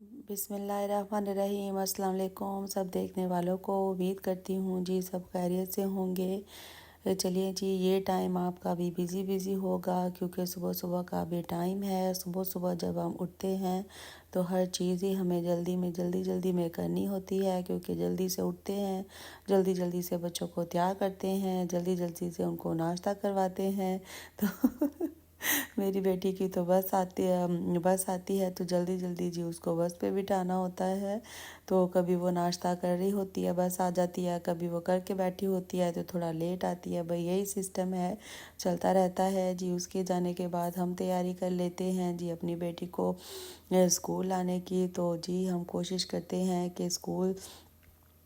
बिस्मिल्लाहिर्रहमानिर्रहीम। अस्सलाम वालेकुम सब देखने वालों को। उम्मीद करती हूँ जी सब खैरियत से होंगे। चलिए जी, ये टाइम आपका भी बिज़ी होगा क्योंकि सुबह सुबह का भी टाइम है। सुबह सुबह जब हम उठते हैं तो हर चीज़ ही हमें जल्दी में करनी होती है, क्योंकि जल्दी से उठते हैं, जल्दी से बच्चों को तैयार करते हैं, जल्दी से उनको नाश्ता करवाते हैं। तो मेरी बेटी की तो बस आती है तो जल्दी जी उसको बस पे बिठाना होता है। तो कभी वो नाश्ता कर रही होती है, बस आ जाती है, कभी वो करके बैठी होती है तो थोड़ा लेट आती है। भाई यही सिस्टम है, चलता रहता है जी। उसके जाने के बाद हम तैयारी कर लेते हैं जी अपनी बेटी को स्कूल लाने की। तो जी हम कोशिश करते हैं कि स्कूल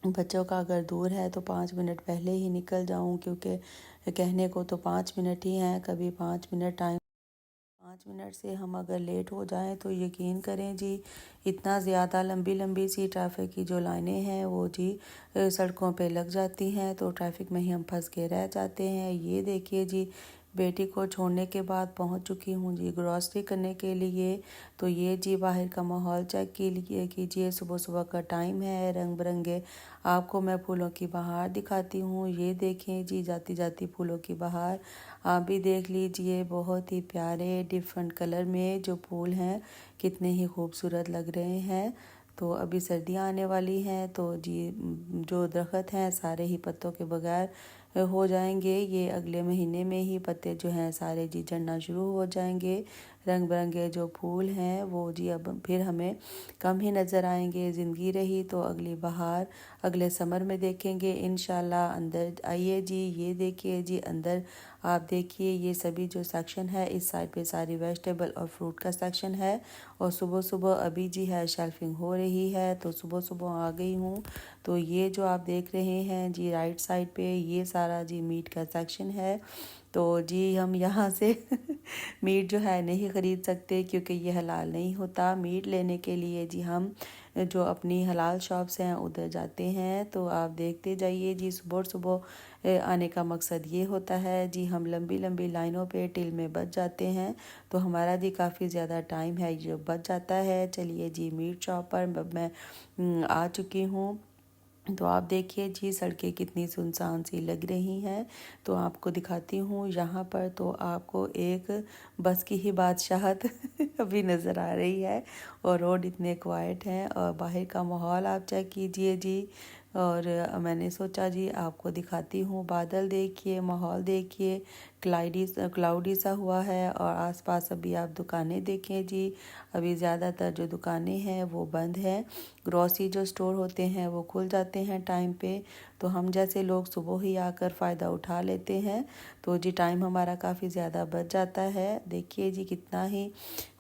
बच्चों का अगर दूर है तो 5 मिनट पहले ही निकल जाऊं, क्योंकि कहने को तो 5 मिनट ही हैं, कभी 5 मिनट टाइम 5 मिनट से हम अगर लेट हो जाएं तो यकीन करें जी इतना ज़्यादा लंबी सी ट्रैफिक की जो लाइनें हैं वो जी सड़कों पे लग जाती हैं, तो ट्रैफिक में ही हम फंस के रह जाते हैं। ये देखिए जी, बेटी को छोड़ने के बाद पहुंच चुकी हूँ जी ग्रॉसरी करने के लिए। तो ये जी बाहर का माहौल चेक कीजिए, सुबह सुबह का टाइम है, रंग बिरंगे आपको मैं फूलों की बहार दिखाती हूँ। ये देखें जी जाती जाती फूलों की बहार, आप भी देख लीजिए। बहुत ही प्यारे डिफरेंट कलर में जो फूल हैं कितने ही खूबसूरत लग रहे हैं। तो अभी सर्दियाँ आने वाली हैं तो जी जो दरख्त हैं सारे ही पत्तों के बगैर हो जाएंगे। ये अगले महीने में ही पत्ते जो हैं सारे जी झड़ना शुरू हो जाएंगे। रंग बिरंगे जो फूल हैं वो जी अब फिर हमें कम ही नज़र आएंगे। ज़िंदगी रही तो अगली बहार अगले समर में देखेंगे इंशाल्लाह। अंदर आइए जी, ये देखिए जी अंदर आप देखिए, ये सभी जो सेक्शन है इस साइड पे सारी वेजिटेबल और फ्रूट का सेक्शन है। और सुबह सुबह अभी जी है शेल्फिंग हो रही है, तो सुबह सुबह आ गई हूँ। तो ये जो आप देख रहे हैं जी राइट साइड पे ये सारा जी मीट का सेक्शन है। तो जी हम यहाँ से मीट जो है नहीं ख़रीद सकते क्योंकि ये हलाल नहीं होता। मीट लेने के लिए जी हम जो अपनी हलाल शॉप्स हैं उधर जाते हैं। तो आप देखते जाइए जी, सुबह सुबह आने का मकसद ये होता है जी, हम लंबी लाइनों पे टिल में बच जाते हैं तो हमारा जी काफ़ी ज़्यादा टाइम है जो बच जाता है। चलिए जी मीट शॉप पर अब मैं आ चुकी हूँ। तो आप देखिए जी सड़कें कितनी सुनसान सी लग रही हैं। तो आपको दिखाती हूँ यहाँ पर तो आपको एक बस की ही बादशाहत अभी नज़र आ रही है और रोड इतने क्वाइट हैं और बाहर का माहौल आप चेक कीजिए जी। और मैंने सोचा जी आपको दिखाती हूँ। बादल देखिए, माहौल देखिए, क्लाउडी सा हुआ है और आसपास अभी आप दुकानें देखें जी, अभी ज़्यादातर जो दुकानें हैं वो बंद हैं। ग्रॉसरी जो स्टोर होते हैं वो खुल जाते हैं टाइम पे, तो हम जैसे लोग सुबह ही आकर फ़ायदा उठा लेते हैं। तो जी टाइम हमारा काफ़ी ज़्यादा बच जाता है। देखिए जी कितना ही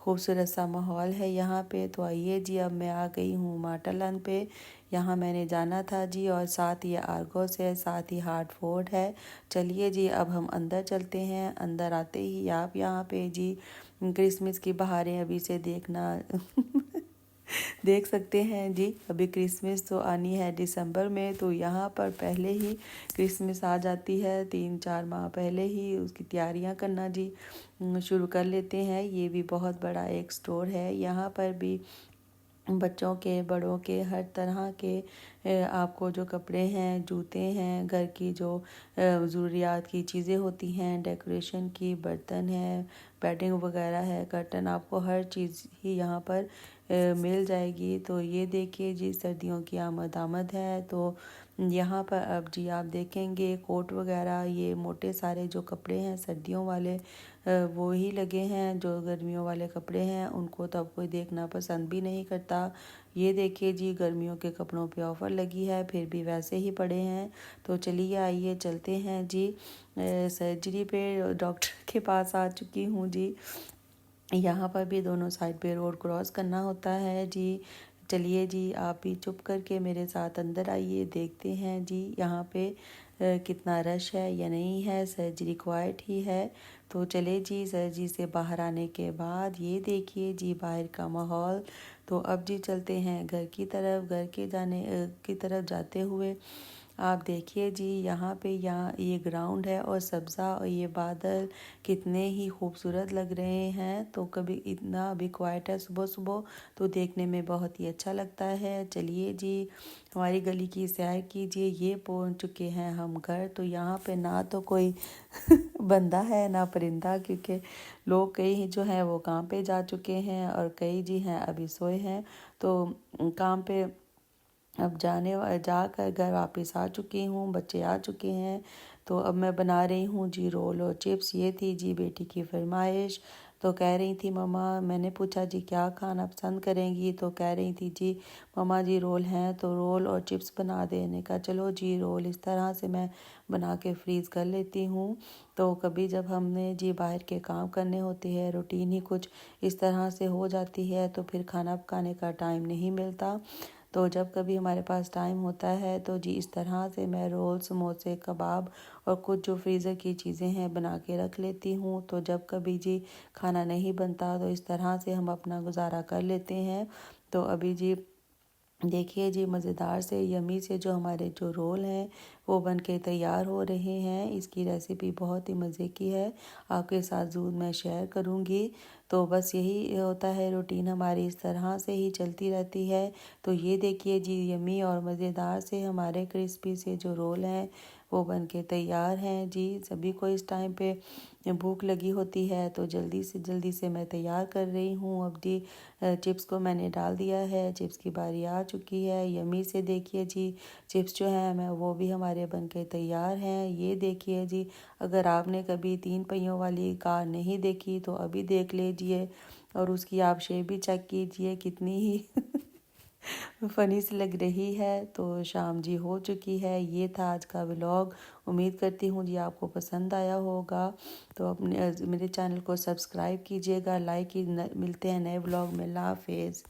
खूबसूरत सा माहौल है यहाँ पे। तो आइए जी अब मैं आ गई हूँ मार्टलन पे। यहाँ मैंने जाना था जी और साथ ये आर्गोस है, साथ ही हार्ट फोर्ट है। चलिए जी अब हम अंदर चलते हैं। अंदर आते ही आप यहाँ पे जी क्रिसमस की बहारें अभी से देखना देख सकते हैं जी। अभी क्रिसमस तो आनी है दिसंबर में, तो यहाँ पर पहले ही क्रिसमस आ जाती है, 3-4 माह पहले ही उसकी तैयारियाँ करना जी शुरू कर लेते हैं। ये भी बहुत बड़ा एक स्टोर है। यहाँ पर भी बच्चों के बड़ों के हर तरह के आपको जो कपड़े हैं, जूते हैं, घर की जो ज़रूरियात की चीज़ें होती हैं, डेकोरेशन की, बर्तन है, बेडिंग वगैरह है, कर्टन, आपको हर चीज़ ही यहाँ पर मिल जाएगी। तो ये देखिए जी सर्दियों की आमद है। तो यहाँ पर अब जी आप देखेंगे कोट वगैरह, ये मोटे सारे जो कपड़े हैं सर्दियों वाले वो ही लगे हैं। जो गर्मियों वाले कपड़े हैं उनको तो अब कोई देखना पसंद भी नहीं करता। ये देखिए जी गर्मियों के कपड़ों पे ऑफ़र लगी है, फिर भी वैसे ही पड़े हैं। तो चलिए आइए चलते हैं जी सर्जरी पे। डॉक्टर के पास आ चुकी हूँ जी। यहाँ पर भी दोनों साइड पे रोड क्रॉस करना होता है जी। चलिए जी आप भी चुप करके मेरे साथ अंदर आइए, देखते हैं जी यहाँ पे कितना रश है या नहीं है। सर्जरी क्वाइट ही है। तो चले जी सर्जरी से बाहर आने के बाद ये देखिए जी बाहर का माहौल। तो अब जी चलते हैं घर की तरफ। घर के की तरफ जाते हुए आप देखिए जी, यहाँ पे ये ग्राउंड है और सब्ज़ा और ये बादल कितने ही खूबसूरत लग रहे हैं। तो कभी इतना अभी क्वाइट है सुबह सुबह, तो देखने में बहुत ही अच्छा लगता है। चलिए जी, हमारी गली की सैर कीजिए। ये पहुँच चुके हैं हम घर। तो यहाँ पे ना तो कोई बंदा है ना परिंदा, क्योंकि लोग कई जो हैं वो काम पे जा चुके हैं और कई जी हैं अभी सोए हैं। तो काम पे अब जाकर घर वापस आ चुकी हूँ, बच्चे आ चुके हैं। तो अब मैं बना रही हूँ जी रोल और चिप्स। ये थी जी बेटी की फरमाइश। तो कह रही थी मम्मा, मैंने पूछा जी क्या खाना पसंद करेंगी, तो कह रही थी जी मम्मा जी रोल हैं तो रोल और चिप्स बना देने का। चलो जी, रोल इस तरह से मैं बना के फ्रीज़ कर लेती हूँ। तो कभी जब हमने जी बाहर के काम करने होते हैं, रूटीन ही कुछ इस तरह से हो जाती है, तो फिर खाना पकाने का टाइम नहीं मिलता। तो जब कभी हमारे पास टाइम होता है तो जी इस तरह से मैं रोल, समोसे, कबाब और कुछ जो फ्रीज़र की चीज़ें हैं बना के रख लेती हूँ। तो जब कभी जी खाना नहीं बनता तो इस तरह से हम अपना गुजारा कर लेते हैं। तो अभी जी देखिए जी, मज़ेदार से यमी से जो हमारे जो रोल हैं वो बन के तैयार हो रहे हैं। इसकी रेसिपी बहुत ही मज़े की है, आपके साथ ज़रूर मैं शेयर करूँगी। तो बस यही होता है, रूटीन हमारी इस तरह से ही चलती रहती है। तो ये देखिए जी, यमी और मज़ेदार से हमारे क्रिस्पी से जो रोल हैं वो बन के तैयार हैं जी। सभी को इस टाइम पे भूख लगी होती है, तो जल्दी से मैं तैयार कर रही हूँ। अब जी चिप्स को मैंने डाल दिया है, चिप्स की बारी आ चुकी है। यमी से देखिए जी, चिप्स जो हैं मैं वो भी हमारे बन के तैयार हैं। ये देखिए जी, अगर आपने कभी 3 पहियों वाली कार नहीं देखी तो अभी देख लीजिए और उसकी आप शेप भी चेक कीजिए, कितनी ही फ़नी सी लग रही है। तो शाम जी हो चुकी है। ये था आज का व्लॉग। उम्मीद करती हूँ जी आपको पसंद आया होगा। तो अपने मेरे चैनल को सब्सक्राइब कीजिएगा, लाइक की। मिलते हैं नए व्लॉग में। अल्लाह हाफ़िज़।